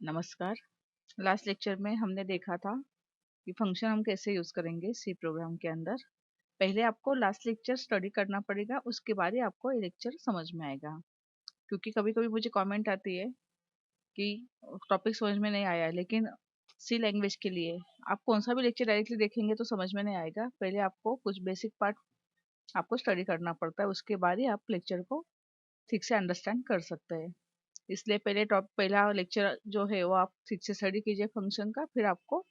नमस्कार। Last lecture में हमने देखा था कि फंक्शन हम कैसे यूज़ करेंगे सी प्रोग्राम के अंदर। पहले आपको लास्ट लेक्चर स्टडी करना पड़ेगा, उसके बाद ही आपको ये लेक्चर समझ में आएगा। क्योंकि कभी कभी मुझे कमेंट आती है कि टॉपिक समझ में नहीं आया है, लेकिन सी लैंग्वेज के लिए आप कौन सा भी लेक्चर डायरेक्टली देखेंगे तो समझ में नहीं आएगा। पहले आपको कुछ बेसिक पार्ट आपको स्टडी करना पड़ता है, उसके बाद ही आप लेक्चर को ठीक से अंडरस्टैंड कर सकते हैं। इसलिए पहला लेक्चर जो है वो आप ठीक से स्टडी कीजिए फंक्शन का, फिर आपको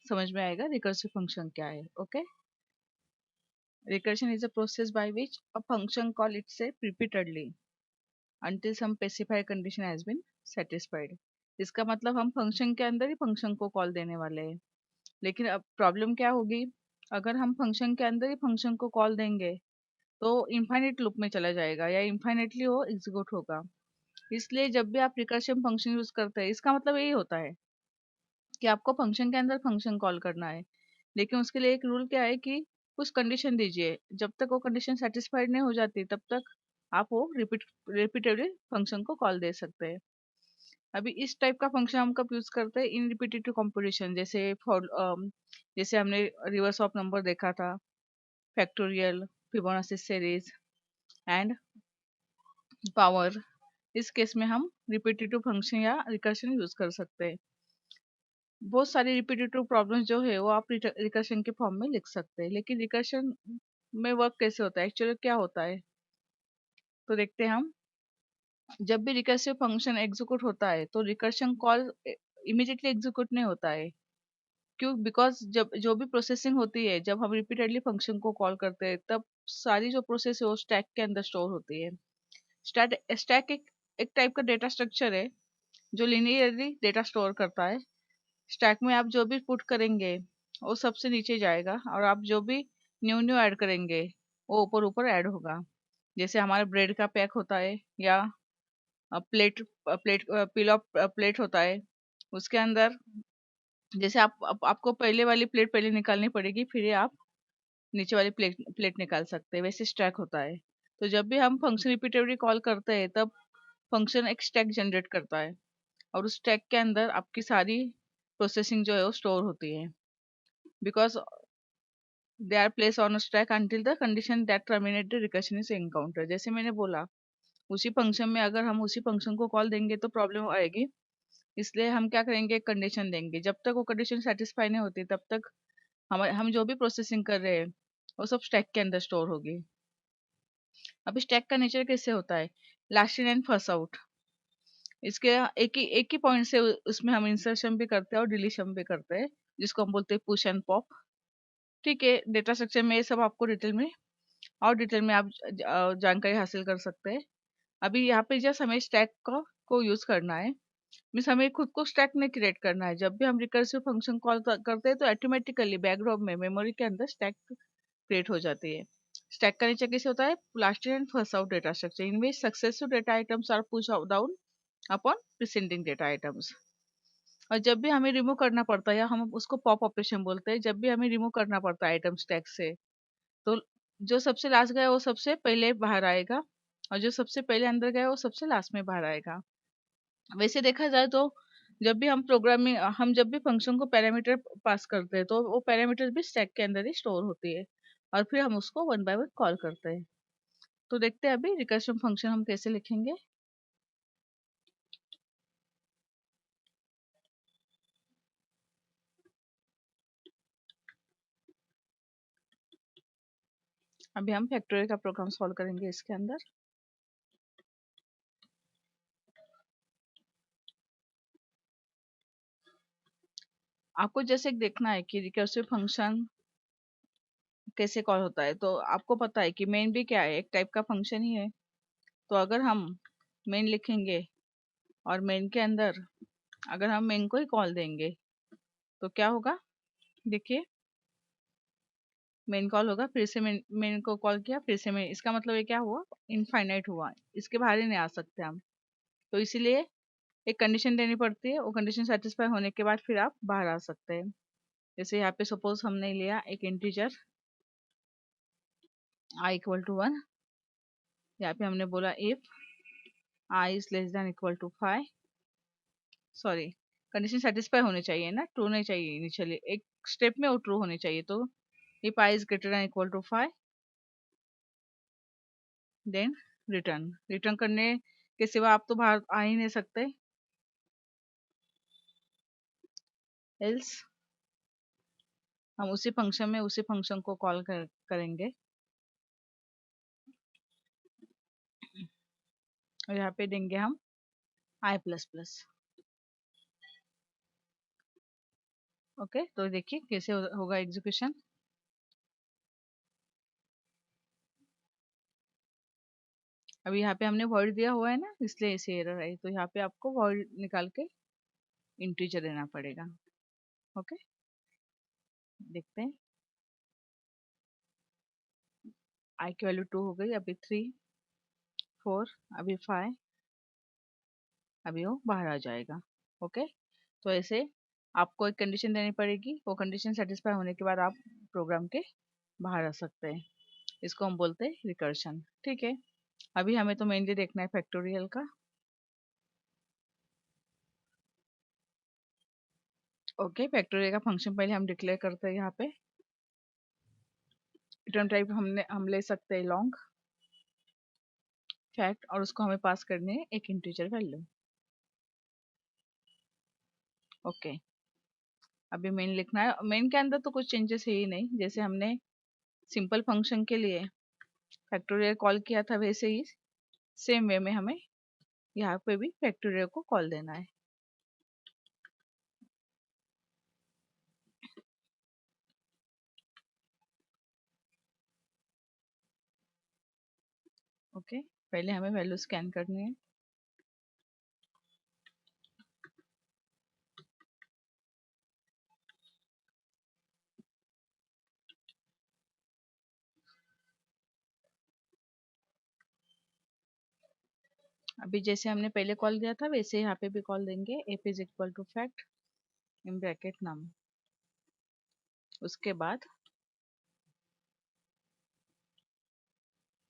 समझ में आएगा रिकर्सिव फंक्शन क्या है। Okay, recursion is a process by which a function call itself repeatedly until some specified condition has been satisfied। इसका मतलब हम फंक्शन के अंदर ही फंक्शन को कॉल देने वाले हैं। लेकिन अब प्रॉब्लम क्या होगी, अगर हम फंक्शन के अंदर ही फंक्शन को कॉल देंगे तो इनफाइनाइट लूप में चला जाएगा या इनफाइनाइटली वो एग्जीक्यूट होगा। इसलिए जब भी आप रिकर्सिव फंक्शन यूज करते हैं, इसका मतलब यही होता है कि आपको फंक्शन के अंदर फंक्शन कॉल करना है। लेकिन उसके लिए एक रूल क्या है कि कुछ कंडीशन दीजिए, जब तक वो कंडीशन सेटिस्फाइड नहीं हो जाती तब तक आप वो रिपीटेडली फंक्शन को कॉल दे सकते हैं। अभी इस टाइप का फंक्शन हम कब यूज करते हैं, इन रिपीटेटिव कंपोजिशन, जैसे जैसे हमने रिवर्स ऑफ नंबर देखा था, factorial, Fibonacci series and power. इस केस में हम रिपीटेटिव फंक्शन या रिकर्शन यूज कर सकते हैं। बहुत सारी रिपीटेटिव प्रॉब्लम्स जो है वो आप रिकर्शन के फॉर्म में लिख सकते हैं। लेकिन रिकर्शन में वर्क कैसे होता है, एक्चुअली क्या होता है, तो देखते हैं हम। जब भी रिकर्सिव फंक्शन एग्जीक्यूट होता है तो रिकर्शन कॉल इमीडिएटली एग्जीक्यूट नहीं होता है। क्यों? बिकॉज जब जो भी प्रोसेसिंग होती है, जब हम रिपीटेडली फंक्शन को कॉल करते हैं, तब सारी जो प्रोसेस है वो स्टैक के अंदर स्टोर होती है। स्टैक एक टाइप का डेटा स्ट्रक्चर है जो लिनियरली डेटा स्टोर करता है। स्टैक में आप जो भी पुट करेंगे वो सबसे नीचे जाएगा, और आप जो भी न्यू न्यू ऐड करेंगे वो ऊपर ऊपर ऐड होगा। जैसे हमारा ब्रेड का पैक होता है, या plate plate peel of plate होता है, उसके अंदर जैसे आपको पहले वाली प्लेट पहले निकालनी पड़ेगी, फिर ही आप नीचे वाली प्लेट प्लेट निकाल सकते हैं। वैसे स्टैक होता है। तो जब भी हम फंक्शन रिपीटेडली कॉल करते हैं, तब फंक्शन एक स्टैक जनरेट करता है, और उस स्टैक के अंदर आपकी सारी प्रोसेसिंग जो है वो स्टोर होती है। Because they are place on stack until the condition that terminate the recursion is encounter. जैसे मैंने बोला, उसी फंक्शन में अगर हम उसी फंक्शन को कॉल देंगे तो प्रॉब्लम आएगी। इसलिए हम क्या करेंगे, कंडीशन देंगे। जब तक वो कंडीशन सेटिस्फाई नहीं होती तब तक हम जो भी प्रोसेसिंग कर रहे हैं वो सब स्टैक के अंदर स्टोर होगी। अब स्टैक का नेचर कैसे होता है, last in and first out. इसके एक ही पॉइंट से उसमें हम इंसर्शन भी करते हैं और डिलीशन भी करते हैं, जिसको हम बोलते हैं पुश एंड पॉप। ठीक है, डेटा स्ट्रक्चर में ये सब आपको डिटेल में आप जानकारी हासिल कर सकते हैं। अभी यहाँ पे जस्ट हमें स्टैक को यूज करना है। मीन्स हमें खुद को स्टैक नहीं क्रिएट करना है। जब भी हम रिकर्सिव फंक्शन कॉल करते हैं तो ऑटोमेटिकली बैकग्राउंड में मेमोरी के अंदर स्टैक क्रिएट हो जाती है। स्टैक का नीचे कैसे होता है, last in and first out data structure in which successive data items are push down upon preceding data items. और जब भी हमें रिमूव करना पड़ता है, या हम उसको पॉप ऑपरेशन बोलते हैं, जब भी हमें रिमूव करना पड़ता है आइटम स्टैक से, तो जो सबसे लास्ट गया वो सबसे पहले बाहर आएगा, और जो सबसे पहले अंदर गया वो सबसे लास्ट में बाहर आएगा। वैसे देखा जाए तो जब भी हम जब भी फंक्शन को पैरामीटर पास करते हैं तो वो पैरामीटर भी स्टैक के अंदर ही स्टोर होती है, और फिर हम उसको वन बाय वन कॉल करते हैं। तो देखते हैं अभी रिकर्सिव फंक्शन हम कैसे लिखेंगे। अभी हम फैक्टोरियल का प्रोग्राम सॉल्व करेंगे इसके अंदर। आपको जैसे देखना है कि रिकर्सिव फंक्शन कैसे कॉल होता है, तो आपको पता है कि मेन भी क्या है, एक टाइप का फंक्शन ही है। तो अगर हम मेन लिखेंगे और मेन के अंदर अगर हम मेन को ही कॉल देंगे तो क्या होगा, देखिए मेन कॉल होगा, फिर से मेन को कॉल किया, फिर से मेन। इसका मतलब ये क्या हुआ, इनफाइनाइट हुआ, इसके बाहर ही नहीं आ सकते हम। तो इसीलिए एक कंडीशन देनी पड़ती है, वो कंडीशन सेटिस्फाई होने के बाद फिर आप बाहर आ सकते हैं। जैसे यहाँ पे सपोज हमने लिया एक इंटीजर i इक्वल टू 1। यहाँ पे हमने बोला if i is less than equal to 5, sorry condition satisfy होनी चाहिए ना, ट्रू नहीं चाहिए इनिशियली, एक स्टेप में वो ट्रू होनी चाहिए। तो if I is greater than equal to 5 then return. Return करने के सिवा आप तो बाहर आ ही नहीं सकते। एल्स हम उसी फंक्शन में उसी फंक्शन को कॉल करेंगे और यहाँ पे देंगे हम आई प्लस प्लस। ओके, तो देखिए कैसे होगा एग्जीक्यूशन। अभी यहाँ पे हमने वर्ड दिया हुआ है ना, इसलिए ऐसे एरर आई। तो यहाँ पे आपको वर्ड निकाल के इंटीजर देना पड़ेगा। ओके, देखते हैं। आई की वैल्यू 2 हो गई, अभी 3 4 अभी 5, अभी वो बाहर आ जाएगा। ओके, तो ऐसे आपको एक कंडीशन देनी पड़ेगी, वो कंडीशन सेटिस्फाई होने के बाद आप प्रोग्राम के बाहर आ सकते हैं। इसको हम बोलते हैं रिकर्शन। ठीक है, अभी हमें तो मेनली देखना है फैक्टोरियल का। ओके, फैक्टोरियल का फंक्शन पहले हम डिक्लेयर करते हैं। यहाँ पे रिटर्न टाइप हम ले सकते हैं लॉन्ग फैक्ट, और उसको हमें पास करनी है एक इंटीजर वैल्यू। ओके, अभी मेन लिखना है। मेन के अंदर तो कुछ चेंजेस है ही नहीं, जैसे हमने सिंपल फंक्शन के लिए फैक्टोरियल कॉल किया था वैसे ही सेम वे में हमें यहाँ पे भी फैक्टोरियल को कॉल देना है। ओके, पहले हमें वैल्यू स्कैन करनी है। अभी जैसे हमने पहले कॉल दिया था वैसे यहाँ पे भी कॉल देंगे, F is equal to fact in bracket num. उसके बाद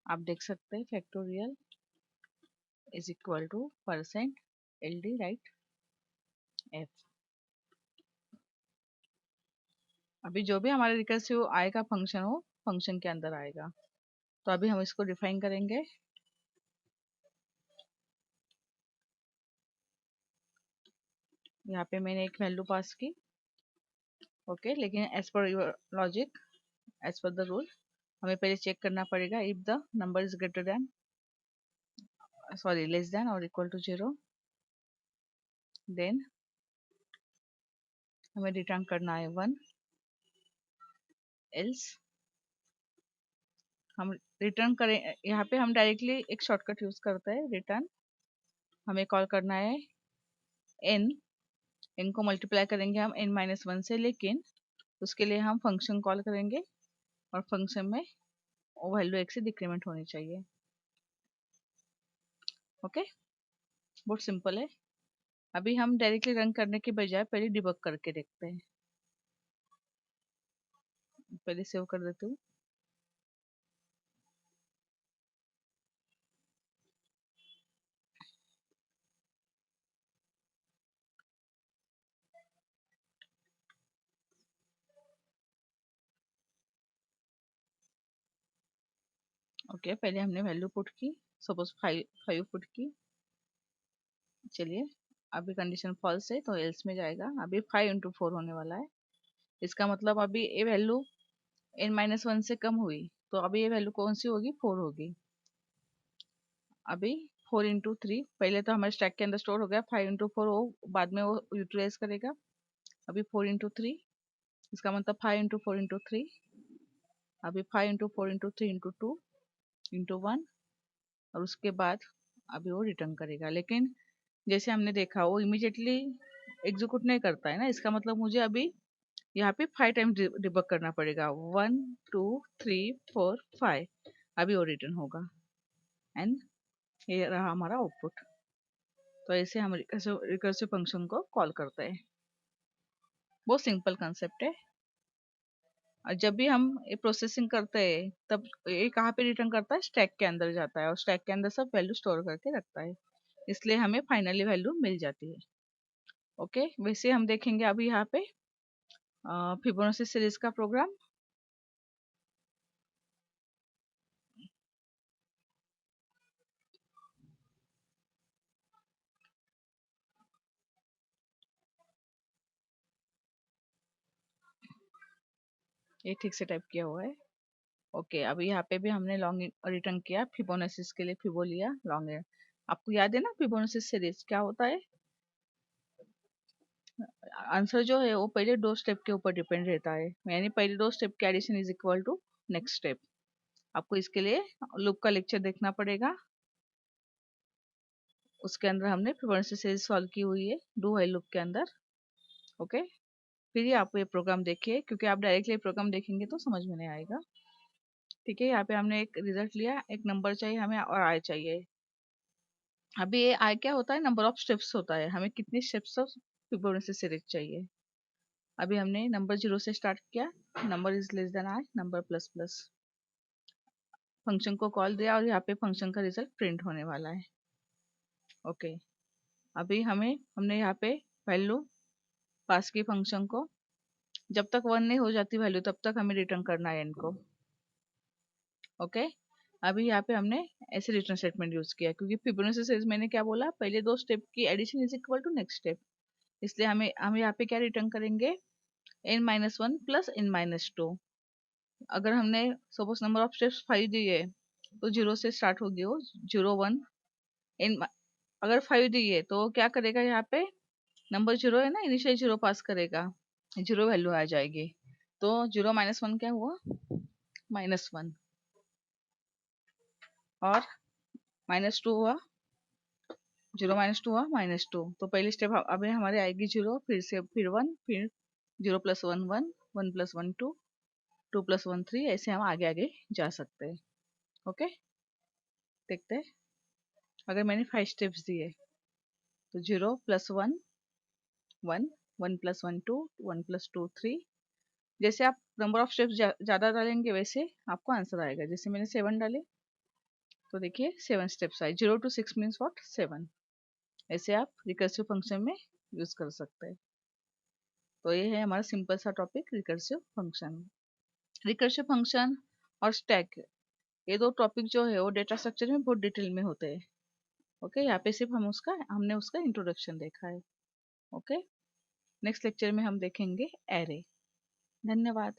आप देख सकते हैं factorial is equal to percent L D right F. अभी जो भी हमारे रिकर्सिव आएगा फंक्शन, हो फंक्शन के अंदर आएगा। तो अभी हम इसको डिफाइन करेंगे। यहाँ पे मैंने एक वैल्यू पास की। ओके, लेकिन as per your logic, as per the rule, हमें पहले चेक करना पड़ेगा if the number is greater than, sorry less than और इक्वल टू 0, देन हमें रिटर्न करना है 1। एल्स हम रिटर्न करें, यहाँ पे हम डायरेक्टली एक शॉर्टकट यूज करते हैं रिटर्न। हमें कॉल करना है n, n को मल्टीप्लाई करेंगे हम n-1 से, लेकिन उसके लिए हम फंक्शन कॉल करेंगे और फंक्शन में वो वैल्यू 1 से डिक्रीमेंट होनी चाहिए। ओके, बहुत सिंपल है। अभी हम डायरेक्टली रन करने के बजाय पहले डिबग करके देखते हैं। पहले सेव कर देती हूँ। ओके, पहले हमने वैल्यू पुट की, सपोज 5 पुट की। चलिए, अभी कंडीशन फॉल्स है तो एल्स में जाएगा। अभी 5 × 4 होने वाला है। इसका मतलब अभी ये वैल्यू n-1 से कम हुई, तो अभी ये वैल्यू कौन सी होगी, 4 होगी। अभी 4 × 3, पहले तो हमारे स्टैक के अंदर स्टोर हो गया। 5 × 4 वो बाद में वो यूटिलाइज करेगा। अभी 4 × 3, इसका मतलब 5 × 4 × 3। अभी 5 × 4 × 3 × 2 × 1, और उसके बाद अभी वो रिटर्न करेगा। लेकिन जैसे हमने देखा वो इमीडिएटली एग्जीक्यूट नहीं करता है ना, इसका मतलब मुझे अभी यहाँ पे 5 टाइम डिबग करना पड़ेगा। 1 2 3 4 5, अभी वो रिटर्न होगा। एंड ये रहा हमारा आउटपुट। तो ऐसे हम रिकर्सिव फंक्शन को कॉल करते हैं। बहुत सिंपल कंसेप्ट है। और जब भी हम ये प्रोसेसिंग करते हैं तब ये कहाँ पे रिटर्न करता है, स्टैक के अंदर जाता है और स्टैक के अंदर सब वैल्यू स्टोर करके रखता है, इसलिए हमें फाइनली वैल्यू मिल जाती है। ओके, वैसे हम देखेंगे अभी यहाँ पे फिबोनाची सीरीज का प्रोग्राम। ये ठीक से टाइप किया हुआ है। ओके, अभी यहाँ पे भी हमने लॉन्ग रिटर्न किया, फिबोनाची के लिए फिबो लिया लॉन्ग। आपको याद है ना फिबोनाची सीरीज क्या होता है? आंसर जो है वो पहले दो स्टेप के ऊपर डिपेंड रहता है, यानी पहले दो स्टेप के addition is equal to next step. आपको इसके लिए लूप का लेक्चर देखना पड़ेगा, उसके अंदर हमने फिबोनाची सीरीज सॉल्व की हुई है डू व्हाइल लूप के अंदर। ओके, फिर ही आप ये प्रोग्राम देखिए, क्योंकि आप डायरेक्टली प्रोग्राम देखेंगे तो समझ में नहीं आएगा। ठीक है, यहाँ पे हमने एक रिजल्ट लिया, एक नंबर चाहिए हमें और आई चाहिए। अभी ये आई क्या होता है? नंबर ऑफ स्टेप्स होता है, हमें कितने स्टेप्स ऑफ फिबोनाची सीरीज चाहिए। अभी हमने नंबर 0 से स्टार्ट किया, number is less than I, number plus plus, function को कॉल दिया और यहाँ पे फंक्शन का रिजल्ट प्रिंट होने वाला है। ओके, अभी हमने यहाँ पे वैल्यू पास की फंक्शन को, जब तक 1 नहीं हो जाती वैल्यू तब तक हमें रिटर्न करना है n को। ओके, अभी यहाँ पे हमने ऐसे रिटर्न स्टेटमेंट यूज किया, क्योंकि फिबोनाची सीरीज मैंने क्या बोला, पहले दो स्टेप की addition is equal to next step, इसलिए हम यहाँ पे क्या रिटर्न करेंगे, n-1 प्लस n-2। अगर हमने सपोज नंबर ऑफ स्टेप्स 5 दी है तो 0 से स्टार्ट होगी वो, 0 1 n। अगर 5 दी है तो क्या करेगा, यहाँ पे नंबर 0 है ना, इनिशियल 0 पास करेगा, 0 वैल्यू आ जाएगी, तो 0-1 क्या हुआ, -1, और -2 हुआ, 0-2 हुआ -2। तो पहली स्टेप अभी हमारे आएगी 0, फिर 1, फिर 0 + 1 1, 1 + 1 2, 2 + 1 3, ऐसे हम आगे आगे जा सकते हैं। ओके, देखते हैं। अगर मैंने 5 स्टेप्स दिए तो 0 + 1 1, 1 + 1 2, 1 + 2 3। जैसे आप नंबर ऑफ स्टेप्स ज़्यादा डालेंगे वैसे आपको आंसर आएगा। जैसे मैंने 7 डाले तो देखिए 7 स्टेप्स आए। 0 to 6 मीन्स व्हाट, 7। ऐसे आप रिकर्सिव फंक्शन में यूज कर सकते हैं। तो ये है हमारा सिंपल सा topic, recursive function. Recursive function और स्टैक, ये दो टॉपिक जो है वो डेटा स्ट्रक्चर में बहुत डिटेल में होते हैं। ओके, यहाँ पे सिर्फ हमने उसका इंट्रोडक्शन देखा है। ओके, नेक्स्ट लेक्चर में हम देखेंगे एरे। धन्यवाद।